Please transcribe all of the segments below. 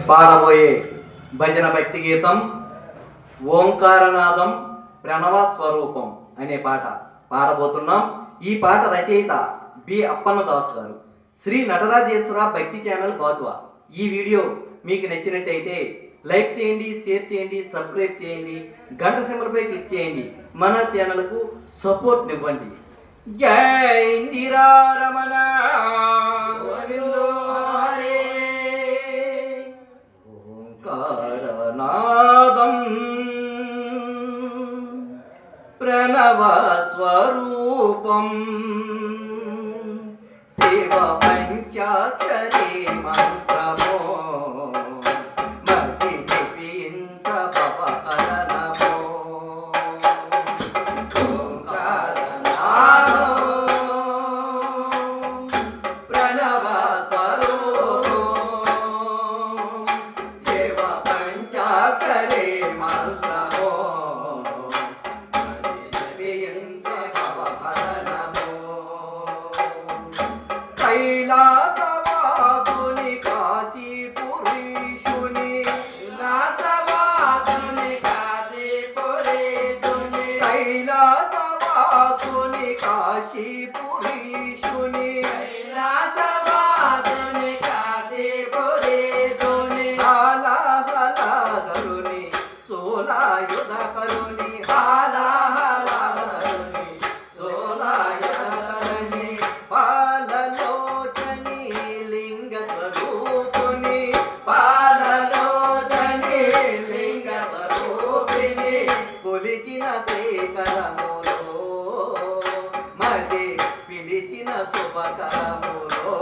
పాడబోయే భజన భక్తి గీతం ఓంకారనాదం ప్రణవ స్వరూపం అనే పాట పాడబోతున్నాం. ఈ పాట రచయిత బి అప్పన్నదాస్ గారు, శ్రీ నటరాజేశ్వర భక్తి ఛానల్ బాతువా. ఈ వీడియో మీకు నచ్చినట్టయితే లైక్ చేయండి, షేర్ చేయండి, సబ్స్క్రైబ్ చేయండి, గంట సింబల్పై క్లిక్ చేయండి. మన ఛానల్కు సపోర్ట్ ఇవ్వండి. జై ఇందిరా రమణ ఓంకారనాదం ప్రణవ స్వరూపం శివ పంచాక్షరీ మంత్రమో మతి జపించ భవహరణమో. ఓంకారనాదం ప్రణవ స్వరూపం శివ పంచాక్షరీ మంత్రమో మతి జపించ భవహరణమో. కైలాసవాసుని కాశీపురీషుని కైలాసవాసుని కాశీపురీషుని హాలాహలాధరుని సోలాయుధకరుని హాలాహలాధరుని సోలాయుధకరుని పాలలోచని లింగ స్వరూపుని పాలలోచని లింగ స్వరూపిణి కొలిచిన శేఖరములో మది పిలిచిన శుభకరములో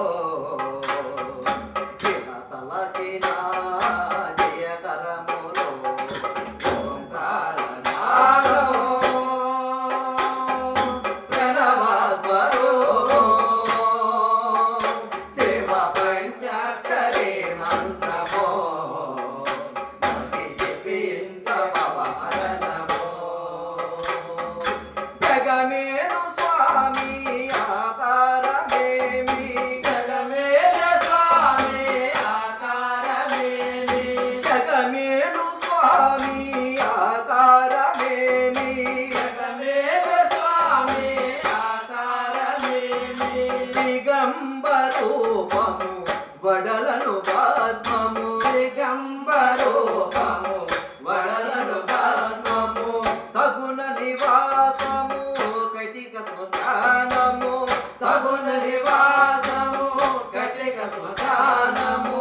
తలచిన జయకరములో. ఓంకారనాదం ప్రణవ స్వరూపం శివ పంచాక్షరీ మంత్రమో మతి జపించ భవహరణమో. జగమేలు స్వామి ఆకారమేమి జగమేలు స్వామి ఆకారమేమి జగమేలు స్వామి ఆకారమేమి జగమేలు స్వామి ఆకారమేమి. దిగంబరూపము వడలను భస్మము దిగంబరూపము వడలను భస్మము తగున నివాసము కటిక శ్మశానము తగున నివాసము కటిక శ్మశానము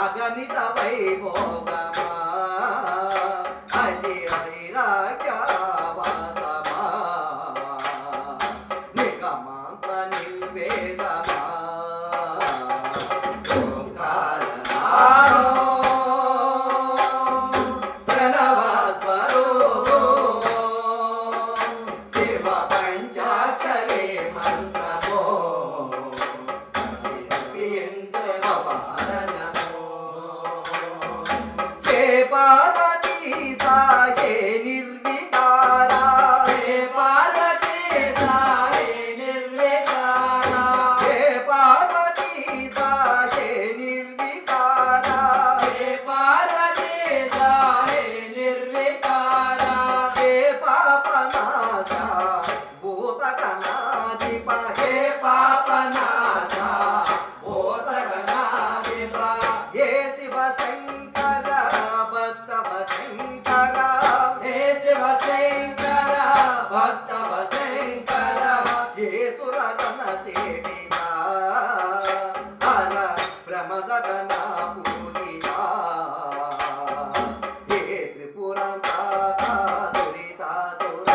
అగణిత వైభోగమా అది వైరాగ్యవాసమా నిగమాంత నిర్వేదమా. ఓంకారనాదం ప్రణవ స్వరూపం శివ పంచాక్షరీ మంత్రమో జపించ భవహరణమో. హే పార్వతీ సాయే నిర్వికారా హే పార్వతీ సాయే నిర్వికారా హే పార్వతీ సాయే నిర్వికారా హే పార్వతీ సాయే నిర్వికారా హే పాపనాశ భూతగణాధిప హే పాపనాశ భూతగణాధిప హే శివ శంకర భక్తవ శంకర హే శివ శంకర భక్తవ శంకర హే సురగణ సేవిత హర ప్రమదగణ పూజిత హే త్రిపురాంతక దురితాదుర.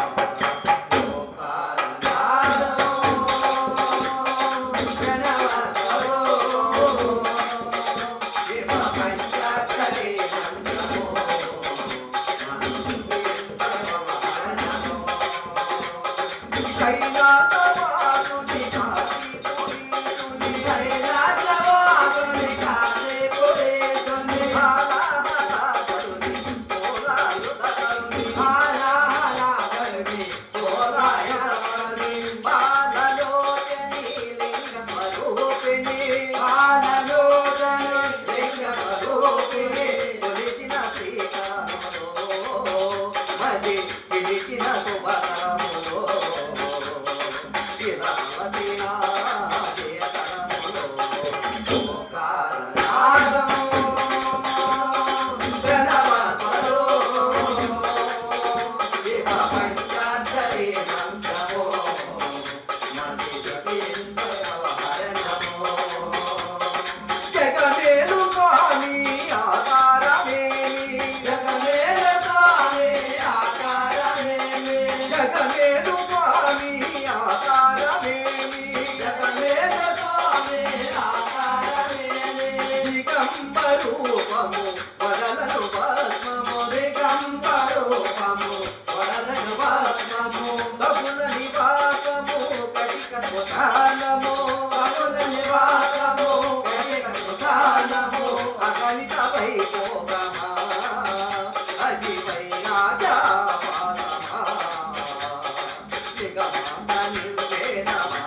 ఓంకారనాదం ప్రణవ స్వరూపం శివ పంచాక్షరీ మంత్రమో మతి జపించ భవహరణమో. కైలాసవాసుని కాశీపురీషుని కైలాసవాసుని కాశీపురీషుని రూపము వడలను భస్మము దిగంబర రూపము వడలను భస్మము బహుళ నివాసము కటిక స్వధానము బహుళ నివాసము కటిక స్వధానము అగణిత వైభోగమా అతి వైరాజా పాదమా దిగంబర నిర్వేదమా